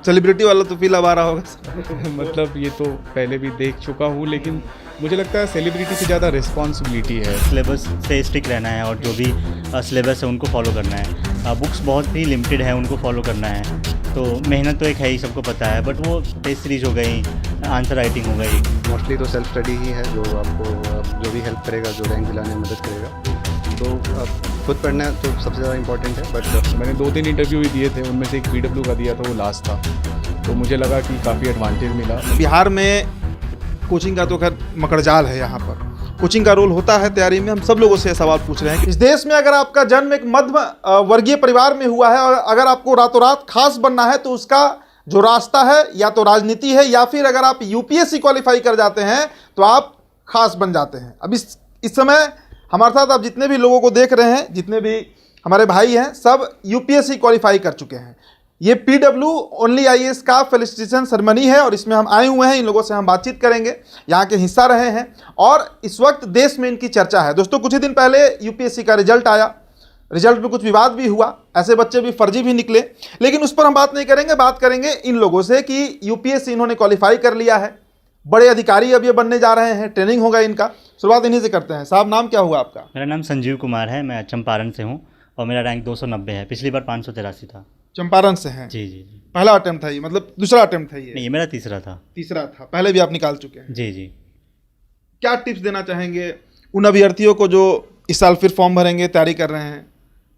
Celebrity वाला तो feel अब आ रहा होगा। मतलब ये तो पहले भी देख चुका हूँ, लेकिन मुझे लगता है सेलिब्रिटी से ज़्यादा रिस्पॉन्सिबिलिटी है। सिलेबस से स्टिक रहना है और जो भी सिलेबस है उनको फॉलो करना है। बुक्स बहुत ही लिमिटेड है, उनको फॉलो करना है। तो मेहनत तो एक है ही, सबको पता है, बट वो टेस्ट सीरीज हो गई, आंसर राइटिंग हो गई। मोस्टली तो सेल्फ स्टडी ही है जो आपको जो भी हेल्प करेगा, जो रैंक दिलाने में मदद करेगा। तो खुद पढ़ना तो सबसे ज़्यादा इंपॉर्टेंट है। बट मैंने 2-3 इंटरव्यू ही दिए थे, उनमें से एक PW का दिया था, वो लास्ट था, तो मुझे लगा कि काफ़ी एडवांटेज मिला। बिहार में कोचिंग का तो खैर मकड़जाल है। यहाँ पर कोचिंग का रोल होता है तैयारी में। हम सब लोगों से सवाल पूछ रहे हैं कि इस देश में अगर आपका जन्म एक मध्य वर्गीय परिवार में हुआ है और अगर आपको रातों रात खास बनना है तो उसका जो रास्ता है या तो राजनीति है या फिर अगर आप UPSC क्वालिफाई कर जाते हैं तो आप खास बन जाते हैं। अब इस समय हमारे साथ आप जितने भी लोगों को देख रहे हैं, जितने भी हमारे भाई हैं, सब UPSC क्वालिफाई कर चुके हैं। ये PW ओनली IAS का फेलिसिटेशन सेरेमनी है और इसमें हम आए हुए हैं। इन लोगों से हम बातचीत करेंगे, यहाँ के हिस्सा रहे हैं और इस वक्त देश में इनकी चर्चा है। दोस्तों, कुछ ही दिन पहले UPSC का रिजल्ट आया, रिजल्ट में कुछ विवाद भी हुआ, ऐसे बच्चे भी फर्जी भी निकले, लेकिन उस पर हम बात नहीं करेंगे। बात करेंगे इन लोगों से कि UPSC इन्होंने क्वालिफाई कर लिया है, बड़े अधिकारी अब ये बनने जा रहे हैं, ट्रेनिंग होगा इनका। शुरुआत इन्हीं से करते हैं। साहब, नाम क्या हुआ आपका? मेरा नाम संजीव कुमार है, मैं चंपारण से हूँ और मेरा रैंक 290 है। पिछली बार 583 था। चंपारण से हैं? जी जी जी। पहला अटेम्प्ट था ये, मतलब दूसरा अटेम्प्ट था ये? नहीं, ये मेरा तीसरा था। तीसरा था। पहले भी आप निकाल चुके हैं? जी जी। क्या टिप्स देना चाहेंगे उन अभ्यर्थियों को जो इस साल फिर फॉर्म भरेंगे, तैयारी कर रहे हैं?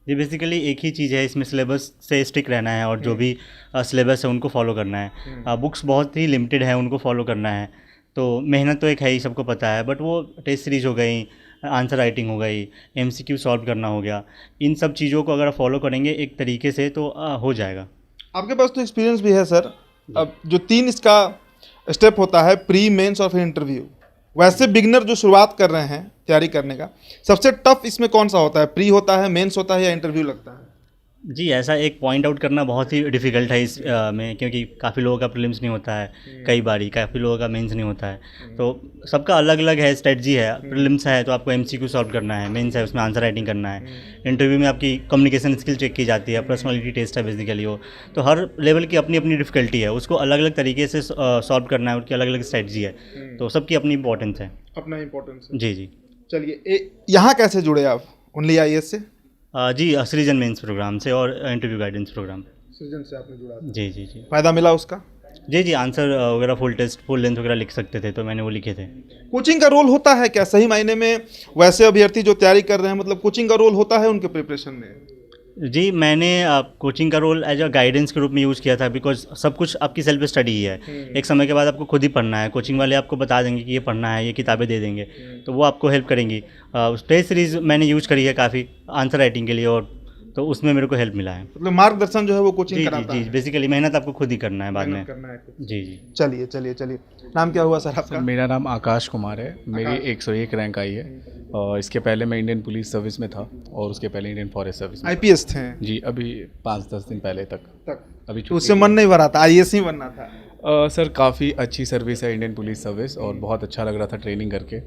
जी, बेसिकली एक ही चीज़ है, इसमें सिलेबस से स्टिक रहना है और जो भी सिलेबस है उनको फॉलो करना है। बुक्स बहुत ही लिमिटेड है, उनको फॉलो करना है। तो मेहनत तो एक है ही, सबको पता है, बट वो टेस्ट सीरीज हो गई, आंसर राइटिंग हो गई, MCQ सॉल्व करना हो गया, इन सब चीज़ों को अगर फॉलो करेंगे एक तरीके से तो हो जाएगा। आपके पास तो एक्सपीरियंस भी है सर। अब जो 3 इसका स्टेप होता है, प्री, मेंस और फिर इंटरव्यू, वैसे बिगनर जो शुरुआत कर रहे हैं तैयारी करने का, सबसे टफ इसमें कौन सा होता है? प्री होता है, मेंस होता है या इंटरव्यू लगता है? जी, ऐसा एक पॉइंट आउट करना बहुत ही डिफ़िकल्ट है इस में, क्योंकि काफ़ी लोगों का प्रीलिम्स नहीं होता है, कई बारी काफ़ी लोगों का मेंस नहीं होता है। तो सबका अलग अलग है, स्ट्रेटजी है। प्रीलिम्स है तो आपको MCQ सॉल्व करना है, मेंस है उसमें आंसर राइटिंग करना है, इंटरव्यू में आपकी कम्युनिकेशन स्किल चेक की जाती है, पर्सनैलिटी टेस्ट है बेसिकली वो। तो हर लेवल की अपनी अपनी डिफ़िकल्टी है, उसको अलग अलग तरीके से सॉल्व करना है, उसकी अलग अलग स्ट्रेटजी है। तो सबकी अपनी इंपॉर्टेंस है। अपना इंपॉर्टेंस है। जी जी। चलिए, यहाँ कैसे जुड़े आप ओनली IAS से? जी, सृजन मेंस प्रोग्राम से और इंटरव्यू गाइडेंस प्रोग्राम। सृजन से आपने जुड़ा? जी जी जी। फायदा मिला उसका? जी जी, आंसर वगैरह फुल टेस्ट, फुल लेंथ वगैरह लिख सकते थे, तो मैंने वो लिखे थे। कोचिंग का रोल होता है क्या सही मायने में? वैसे अभ्यर्थी जो तैयारी कर रहे हैं, मतलब कोचिंग का रोल होता है उनके प्रिपरेशन में? जी, मैंने कोचिंग का रोल एज अ गाइडेंस के रूप में यूज़ किया था, बिकॉज सब कुछ आपकी सेल्फ स्टडी ही है। एक समय के बाद आपको खुद ही पढ़ना है, कोचिंग वाले आपको बता देंगे कि ये पढ़ना है, ये किताबें दे देंगे, तो वो आपको हेल्प करेंगी। टेस्ट सीरीज़ मैंने यूज़ करी है काफ़ी आंसर राइटिंग के लिए, और तो उसमें मेरे को हेल्प मिला है। मतलब मार्गदर्शन जो है वो कोचिंग जी कराता जी है? जी, बेसिकली मेहनत आपको खुद ही करना है बाद में। करना है खुद। जी जी। चलिए चलिए चलिए, नाम क्या हुआ सर आपका? मेरा नाम आकाश कुमार है, मेरी 101 रैंक आई है और इसके पहले मैं इंडियन पुलिस सर्विस में था और उसके पहले इंडियन फॉरेस्ट सर्विस में। IPS थे? जी, अभी 5-10 दिन पहले तक। अभी तो उससे मन नहीं भरा था, IAS ही बनना था? सर, काफ़ी अच्छी सर्विस है इंडियन पुलिस सर्विस और बहुत अच्छा लग रहा था ट्रेनिंग करके।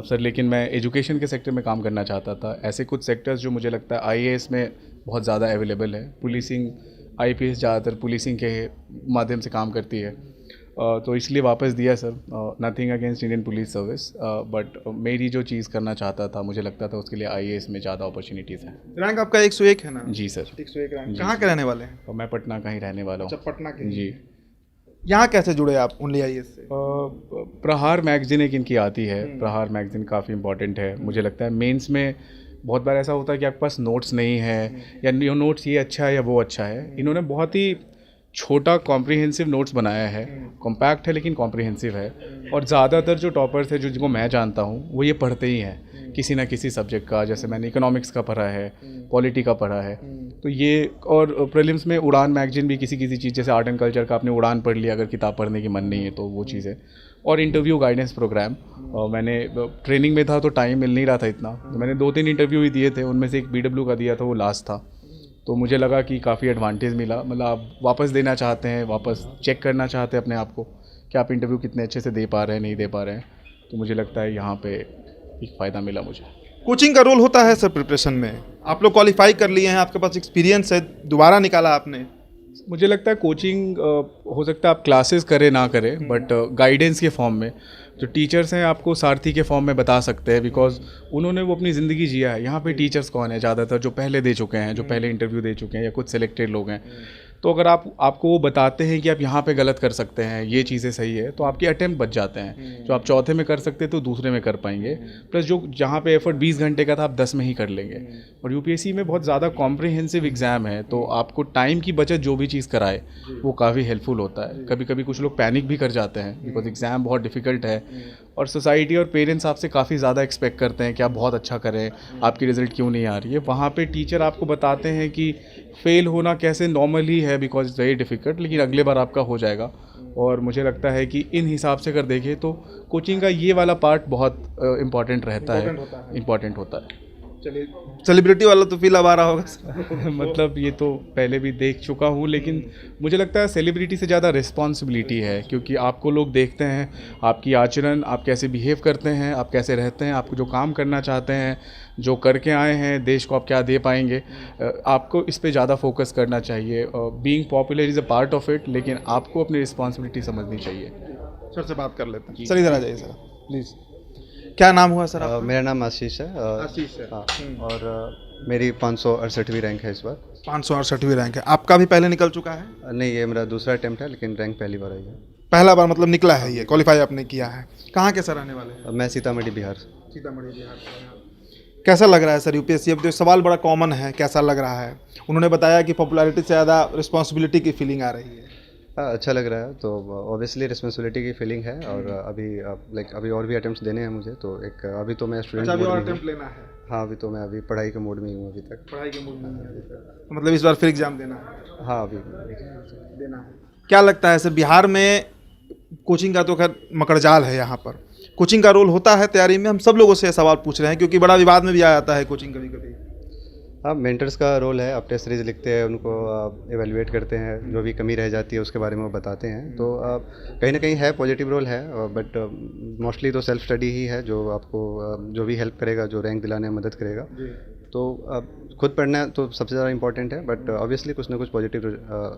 सर, लेकिन मैं एजुकेशन के सेक्टर में काम करना चाहता था। ऐसे कुछ सेक्टर्स जो मुझे लगता है IAS में बहुत ज़्यादा अवेलेबल है। पुलिसिंग, IPS ज़्यादातर पुलिसिंग के माध्यम से काम करती है, तो इसलिए वापस दिया sir. Nothing against Indian police service, but मेरी जो चीज़ करना चाहता था, मुझे लगता था उसके लिए IAS में ज़्यादा अपॉर्चुनिटीज़ हैं। रैंक आपका 101 है ना? जी सर। 101 रैंक। कहाँ के रहने वाले हैं? और मैं पटना का ही रहने वाला हूँ। अच्छा, पटना के? जी। यहाँ कैसे जुड़े आप ओनली IAS से? प्रहार मैगजीन एक इनकी आती है। प्रहार मैगजीन काफ़ी इंपॉर्टेंट है। मुझे लगता है मेंस में बहुत बार ऐसा होता है कि आपके पास नोट्स नहीं है या ये नोट्स ये अच्छा है या वो अच्छा है। इन्होंने बहुत ही छोटा कॉम्प्रिहेंसिव नोट्स बनाया है, कॉम्पैक्ट है लेकिन कॉम्प्रिहेंसिव है, और ज़्यादातर जो टॉपर्स है, जो जिनको मैं जानता हूँ, वो ये पढ़ते ही हैं किसी ना किसी सब्जेक्ट का। जैसे मैंने इकोनॉमिक्स का पढ़ा है, पॉलिटी का पढ़ा है, तो ये। और प्रीलिम्स में उड़ान मैगजीन भी किसी किसी चीज़, जैसे आर्ट एंड कल्चर का आपने उड़ान पढ़ लिया, अगर किताब पढ़ने की मन नहीं है तो वो चीज़ है। और इंटरव्यू गाइडेंस प्रोग्राम, मैंने ट्रेनिंग में था तो टाइम मिल नहीं रहा था इतना, तो मैंने 2-3 इंटरव्यू ही दिए थे, उनमें से एक PW का दिया था, वो लास्ट था। तो मुझे लगा कि काफ़ी एडवांटेज मिला। मतलब आप वापस देना चाहते हैं, वापस चेक करना चाहते हैं अपने आप को कि आप इंटरव्यू कितने अच्छे से दे पा रहे हैं, नहीं दे पा रहे हैं, तो मुझे लगता है यहाँ पे एक फ़ायदा मिला मुझे। कोचिंग का रोल होता है सर प्रिपरेशन में? आप लोग क्वालिफाई कर लिए हैं, आपके पास एक्सपीरियंस है, दोबारा निकाला आपने? मुझे लगता है कोचिंग हो सकता है आप क्लासेस करें ना करें, बट गाइडेंस के फॉर्म में जो टीचर्स हैं आपको सारथी के फॉर्म में बता सकते हैं, बिकॉज उन्होंने वो अपनी ज़िंदगी जिया है। यहाँ पे टीचर्स कौन है ज़्यादातर, जो पहले दे चुके हैं, जो पहले इंटरव्यू दे चुके हैं या कुछ सिलेक्टेड लोग हैं। तो अगर आपको वो बताते हैं कि आप यहाँ पे गलत कर सकते हैं, ये चीज़ें सही है, तो आपके अटेम्प्ट बच जाते हैं। जो आप चौथे में कर सकते तो दूसरे में कर पाएंगे। प्लस जो जहाँ पे एफर्ट 20 घंटे का था आप 10 में ही कर लेंगे। और यूपीएससी में बहुत ज़्यादा कॉम्प्रिहेंसिव एग्ज़ाम है, तो आपको टाइम की बचत जो भी चीज़ कराए वो काफ़ी हेल्पफुल होता है। कभी कभी कुछ लोग पैनिक भी कर जाते हैं बिकॉज एग्ज़ाम बहुत डिफ़िकल्ट है, और सोसाइटी और पेरेंट्स आपसे काफ़ी ज़्यादा एक्सपेक्ट करते हैं कि आप बहुत अच्छा करें, आपकी रिज़ल्ट क्यों नहीं आ रही है। वहाँ पे टीचर आपको बताते हैं कि फ़ेल होना कैसे नॉर्मली है बिकॉज वेरी डिफ़िकल्ट, लेकिन अगले बार आपका हो जाएगा। और मुझे लगता है कि इन हिसाब से अगर देखें तो कोचिंग का ये वाला पार्ट बहुत इम्पॉर्टेंट रहता है, इम्पॉर्टेंट होता है। चलिए, सेलिब्रिटी वाला तो फील अब आ रहा होगा। मतलब ये तो पहले भी देख चुका हूँ, लेकिन मुझे लगता है सेलिब्रिटी से ज़्यादा रिस्पॉन्सिबिलिटी है, क्योंकि आपको लोग देखते हैं, आपकी आचरण, आप कैसे बिहेव करते हैं, आप कैसे रहते हैं, आपको जो काम करना चाहते हैं, जो करके आए हैं, देश को आप क्या दे पाएंगे, आपको इस पे ज़्यादा फोकस करना चाहिए। Being popular is a part of it, लेकिन आपको अपनी रिस्पॉन्सिबिलिटी समझनी चाहिए। सर से बात कर लेते हैं। सर इधर आ जाइए सर प्लीज़। क्या नाम हुआ सर आपका? मेरा नाम आशीष है। आशीष है। हाँ, और मेरी 568वीं रैंक है इस बार। 568वीं रैंक है। आपका भी पहले निकल चुका है? नहीं, ये मेरा दूसरा अटेम्प्ट है, लेकिन रैंक पहली बार आई है। पहला बार मतलब निकला है, ये क्वालिफाई आपने किया है। कहाँ के सर आने वाले हैं? मैं सीतामढ़ी बिहार। सीतामढ़ी बिहार। कैसा लग रहा है सर यूपीएससी? अब तो सवाल बड़ा कॉमन है, कैसा लग रहा है? उन्होंने बताया कि पॉपुलैरिटी से ज़्यादा रिस्पॉन्सिबिलिटी की फीलिंग आ रही है। हाँ, अच्छा लग रहा है। तो ऑब्वियसली रिस्पॉन्सिबिलिटी की फीलिंग है, और अभी और भी अटेम्प्ट्स देने हैं मुझे। तो अभी तो मैं स्टूडेंट अभी मोड और में अटेम्प्ट हूँ। लेना है? हाँ, अभी तो मैं पढ़ाई के मोड में ही हूँ अभी तक। पढ़ाई के मूड में है तो मतलब इस बार फिर एग्जाम देना है? हाँ, अभी देना है। क्या लगता है सर, बिहार में कोचिंग का तो खैर मकड़जाल है, यहाँ पर कोचिंग का रोल होता है तैयारी में? हम सब लोगों से सवाल पूछ रहे हैं क्योंकि बड़ा विवाद में भी आ जाता है कोचिंग कभी कभी। हाँ, मेंटर्स का रोल है। आप टेस्ट सीरीज लिखते हैं, उनको एवेलुएट करते हैं, जो भी कमी रह जाती है उसके बारे में वो बताते हैं। तो कहीं ना कहीं है, पॉजिटिव रोल है, बट मोस्टली तो सेल्फ स्टडी ही है जो आपको जो भी हेल्प करेगा, जो रैंक दिलाने में मदद करेगा। तो खुद पढ़ना तो सबसे ज़्यादा इंपॉर्टेंट है, बट ऑब्वियसली कुछ ना कुछ पॉजिटिव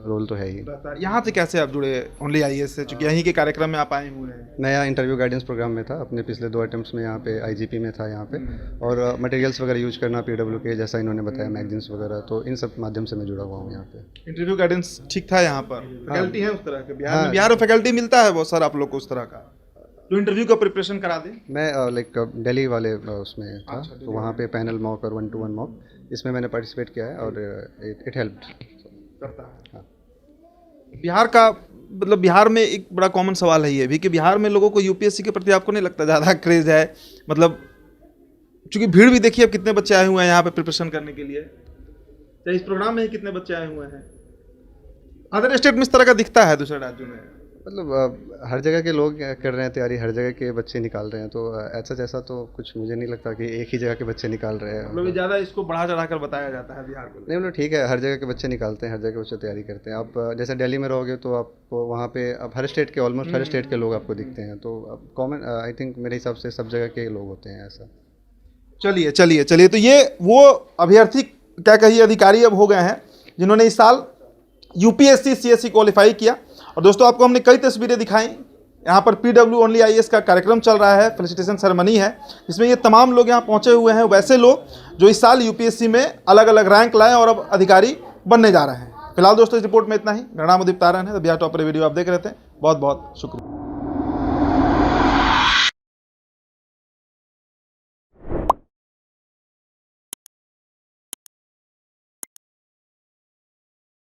रोल तो है ही। यहाँ से कैसे आप जुड़े ओनली आईएएस से, चूँकि यहीं के कार्यक्रम में आप आए हुए हैं? मैं यहाँ इंटरव्यू गाइडेंस प्रोग्राम में था, अपने पिछले 2 अटेम्प्ट्स में यहाँ पे आईजीपी में था यहाँ पे। और मटेरियल्स वगैरह यूज करना पीडब्ल्यू के, जैसा इन्होंने बताया, मैगजीन्स वगैरह, तो इन सब माध्यम से मैं जुड़ा हुआ हूँ यहाँ पे। इंटरव्यू गाइडेंस ठीक था यहाँ पर? फैकल्टी है उस तरह के बिहार में फैकल्टी मिलता है बहुत सर आप लोग को उस तरह का जो इंटरव्यू का प्रिपरेशन करा दे? मैं दिल्ली वाले उसमें था, तो वहाँ पे पैनल मॉक और 1-to-1 मॉक, इसमें मैंने पार्टिसिपेट किया है, और इट हेल्प्ड करता है। हाँ। बिहार का मतलब बिहार में एक बड़ा कॉमन सवाल है ये भी कि बिहार में लोगों को यूपीएससी के प्रति आपको नहीं लगता ज़्यादा क्रेज है? मतलब चूँकि भीड़ भी देखिए अब कितने बच्चे आए हुए हैं यहाँ पे प्रिपरेशन करने के लिए, चाहे इस प्रोग्राम में ही कितने बच्चे आए हुए हैं। अदर स्टेट में इस तरह का दिखता है, दूसरे राज्यों में मतलब हर जगह के लोग कर रहे हैं तैयारी, हर जगह के बच्चे निकाल रहे हैं। तो ऐसा जैसा तो कुछ मुझे नहीं लगता कि एक ही जगह के बच्चे निकाल रहे हैं। मतलब ज़्यादा इसको बढ़ा चढ़ा कर बताया जाता है बिहार को? नहीं, मतलब ठीक है, हर जगह के बच्चे निकालते हैं, हर जगह के बच्चे तैयारी करते हैं। आप जैसे दिल्ली में रहोगे तो आपको वहाँ पे अब हर स्टेट के, ऑलमोस्ट हर स्टेट के लोग आपको दिखते हैं। तो अब कॉमन आई थिंक मेरे हिसाब से सब जगह के लोग होते हैं ऐसा। चलिए चलिए चलिए, तो ये वो अभ्यर्थी क्या कहिए अधिकारी अब हो गए हैं जिन्होंने इस साल यूपीएससी सीएससी क्वालिफाई किया। और दोस्तों आपको हमने कई तस्वीरें दिखाई। यहाँ पर पीडब्ल्यू ओनली आईएएस का कार्यक्रम चल रहा है, फेलिसिटेशन सेरेमनी है, जिसमें ये तमाम लोग यहाँ पहुँचे हुए हैं, वैसे लोग जो इस साल यूपीएससी में अलग अलग रैंक लाए और अब अधिकारी बनने जा रहे हैं। फिलहाल दोस्तों इस रिपोर्ट में इतना ही। मेरा नाम उदित तारन है, तो बिहार टॉपर वीडियो आप देख रहे थे। बहुत बहुत शुक्रिया।